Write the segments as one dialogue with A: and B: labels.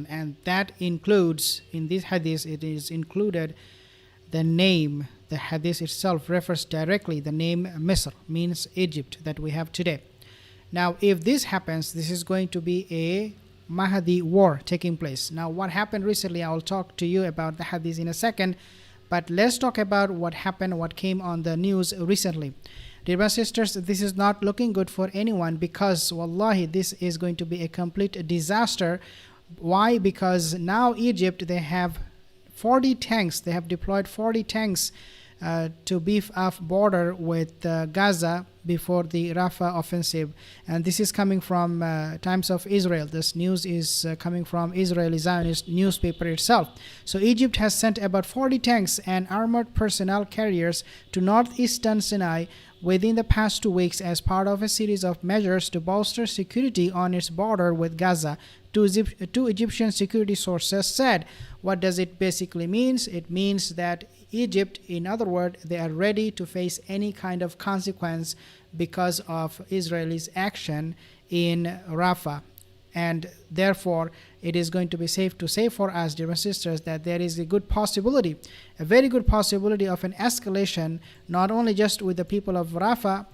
A: and that includes, in this hadith, it is included the name. The hadith itself refers directly, the name Misr means Egypt that we have today. Now, if this happens, this is going to be a Mahdi war taking place. Now, what happened recently, I will talk to you about the hadith in a second, but let's talk about what happened, what came on the news recently. Dear brothers and sisters, this is not looking good for anyone, because wallahi, this is going to be a complete disaster. Why? Because now Egypt, they have 40 tanks, they have deployed 40 tanks to beef up border with Gaza before the Rafah offensive. And this is coming from Times of Israel. This news is coming from Israeli Zionist newspaper itself. So Egypt has sent about 40 tanks and armored personnel carriers to northeastern Sinai within the past 2 weeks as part of a series of measures to bolster security on its border with Gaza. Two Egyptian security sources said. What does it basically mean? It means that Egypt, in other words, they are ready to face any kind of consequence because of Israel's action in Rafah. And therefore, it is going to be safe to say for us, dear sisters, that there is a good possibility, a very good possibility of an escalation, not only just with the people of Rafah,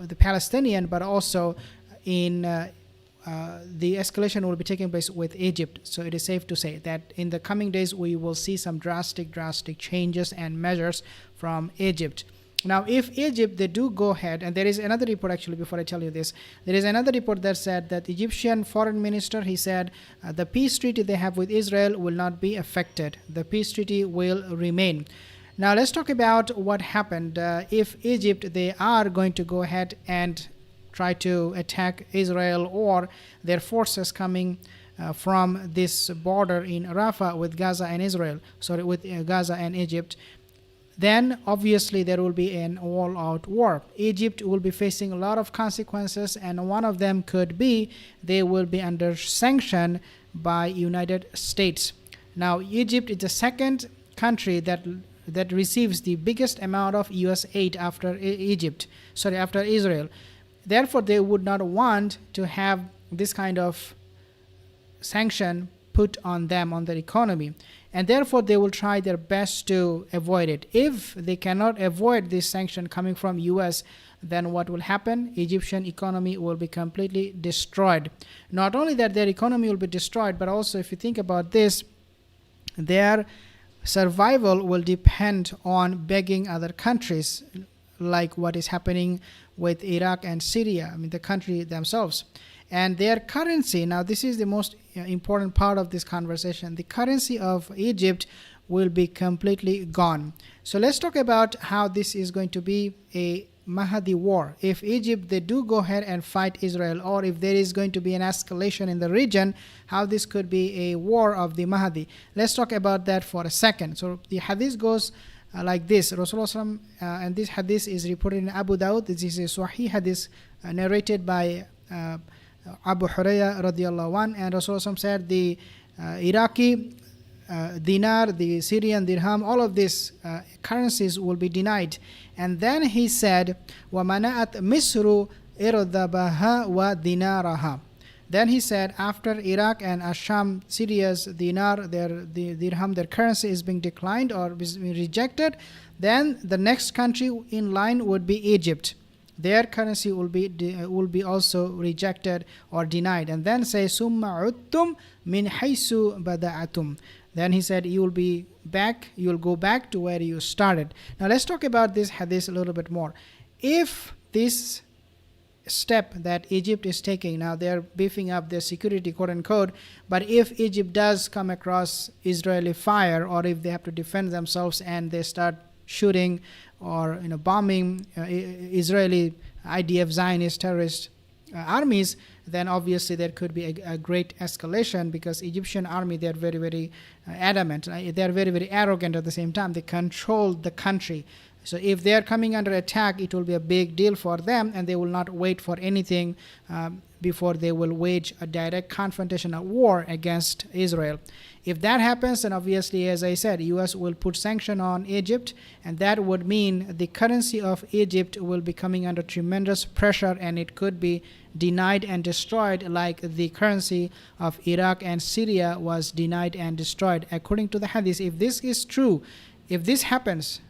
A: the Palestinian, but also in the escalation will be taking place with Egypt. So it is safe to say that in the coming days we will see some drastic changes and measures from Egypt. Now, if Egypt, they do go ahead, and there is another report actually, before I tell you this, there is another report that said that Egyptian foreign minister, he said the peace treaty they have with Israel will not be affected. The peace treaty will remain. Now, let's talk about what happened if Egypt, they are going to go ahead and try to attack Israel, or their forces coming from this border in Rafah with Gaza and Israel, with Gaza and Egypt. Then obviously there will be an all-out war. Egypt will be facing a lot of consequences, and one of them could be they will be under sanction by United States. Now, Egypt is the second country that receives the biggest amount of US aid after after Israel. Therefore, they would not want to have this kind of sanction put on them, on their economy, and therefore they will try their best to avoid it. If they cannot avoid this sanction coming from US, then what will happen? Egyptian economy will be completely destroyed. Not only that their economy will be destroyed, but also if you think about this, their survival will depend on begging other countries, like what is happening with Iraq and Syria, the country themselves. And their currency, now this is the most important part of this conversation, the currency of Egypt will be completely gone. So let's talk about how this is going to be a Mahdi war. If Egypt, they do go ahead and fight Israel, or if there is going to be an escalation in the region, how this could be a war of the Mahdi. Let's talk about that for a second. So the hadith goes like this. Rasulullah and this hadith is reported in Abu Dawud. This is a Sahih hadith narrated by Abu Hurairah radiallahu anh, and Rasulullah said the Iraqi dinar, the Syrian dirham, all of these currencies will be denied. And then he said, وَمَنَأَتْ مِصْرُ إِرْضَبَهَا وَدِنَارَهَا. Then he said, after Iraq and Asham, Syria's dinar, the dirham, their currency is being declined or is being rejected, then the next country in line would be Egypt. Their currency will be also rejected or denied. And then say, summa uttum min haysu bada'atum. Then he said, you will go back to where you started. Now let's talk about this hadith a little bit more. If this step that Egypt is taking, now they're beefing up their security, quote unquote, but if Egypt does come across Israeli fire, or if they have to defend themselves and they start shooting or bombing Israeli IDF Zionist terrorist armies, then obviously there could be a great escalation, because Egyptian army, they're very adamant. They're very arrogant at the same time. They control the country. So if they are coming under attack, it will be a big deal for them, and they will not wait for anything before they will wage a direct confrontation, a war against Israel. If that happens, then obviously, as I said, U.S. will put sanction on Egypt, and that would mean the currency of Egypt will be coming under tremendous pressure, and it could be denied and destroyed like the currency of Iraq and Syria was denied and destroyed. According to the hadith, if this is true, if this happens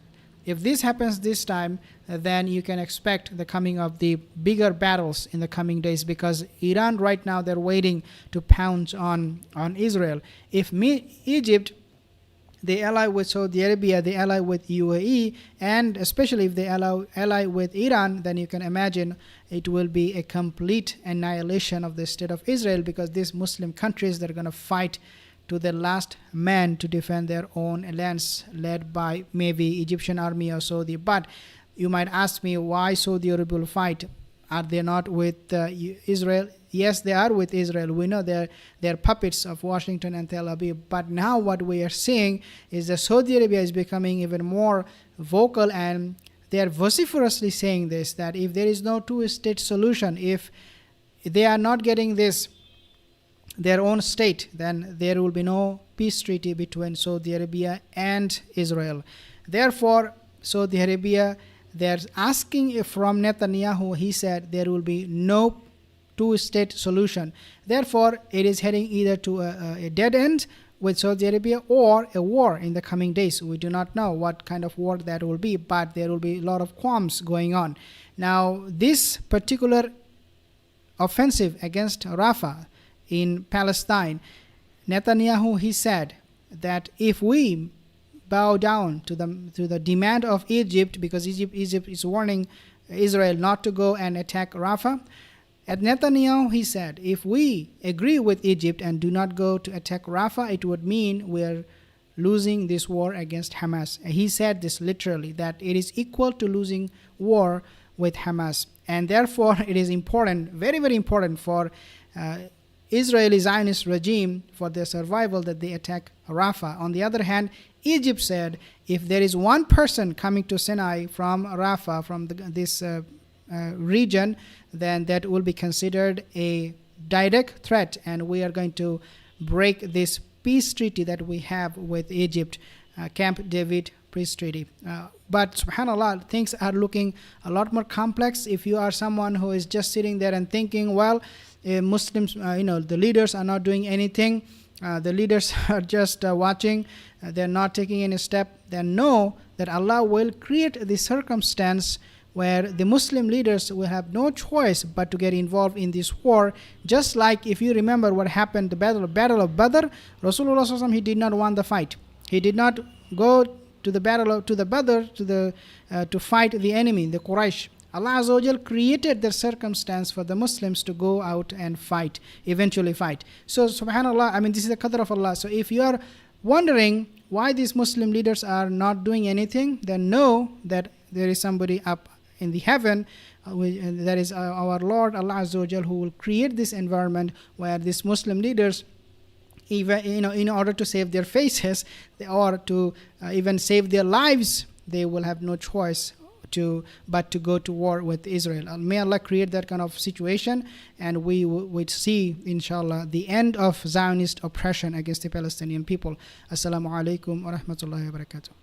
A: this time, then you can expect the coming of the bigger battles in the coming days, because Iran right now, they're waiting to pounce on Israel. If Egypt, they ally with Saudi Arabia, they ally with UAE, and especially if they ally with Iran, then you can imagine it will be a complete annihilation of the state of Israel, because these Muslim countries, they're going to fight to the last man to defend their own lands, led by maybe Egyptian army or Saudi. But you might ask me, why Saudi Arabia will fight? Are they not with Israel? Yes, they are with Israel. We know they're puppets of Washington and Tel Aviv. But now what we are seeing is that Saudi Arabia is becoming even more vocal, and they are vociferously saying this, that if there is no two-state solution, if they are not getting this their own state, then there will be no peace treaty between Saudi Arabia and Israel. Therefore, Saudi Arabia, they're asking from Netanyahu, he said there will be no two-state solution. Therefore, it is heading either to a dead end with Saudi Arabia or a war in the coming days. We do not know what kind of war that will be, but there will be a lot of qualms going on. Now, this particular offensive against Rafah in Palestine, Netanyahu, he said that if we bow down to the demand of Egypt, because Egypt is warning Israel not to go and attack Rafah, at Netanyahu, he said, if we agree with Egypt and do not go to attack Rafah, it would mean we're losing this war against Hamas. He said this literally, that it is equal to losing war with Hamas. And therefore, it is important, very, very important for Israeli Zionist regime, for their survival, that they attack Rafah. On the other hand, Egypt said, if there is one person coming to Sinai from Rafah, from this region, then that will be considered a direct threat, and we are going to break this peace treaty that we have with Egypt, Camp David peace treaty. But subhanAllah, things are looking a lot more complex. If you are someone who is just sitting there and thinking, well, Muslims, the leaders are not doing anything, the leaders are just watching, they're not taking any step, then know that Allah will create the circumstance where the Muslim leaders will have no choice but to get involved in this war. Just like if you remember what happened, the battle of Badr, Rasulullah SAW, he did not want the fight. He did not go to the battle to the Badr to fight the enemy, the Quraysh. Allah Azza wa Jal created the circumstance for the Muslims to go out and fight, eventually fight. So subhanAllah, this is the qadr of Allah. So if you are wondering why these Muslim leaders are not doing anything, then know that there is somebody up in the heaven, that is our Lord Allah Azza wa Jal, who will create this environment where these Muslim leaders, even in order to save their faces or to even save their lives, they will have no choice but to go to war with Israel. May Allah create that kind of situation, and we would see, inshallah, the end of Zionist oppression against the Palestinian people. Assalamu alaikum wa rahmatullahi wa barakatuh.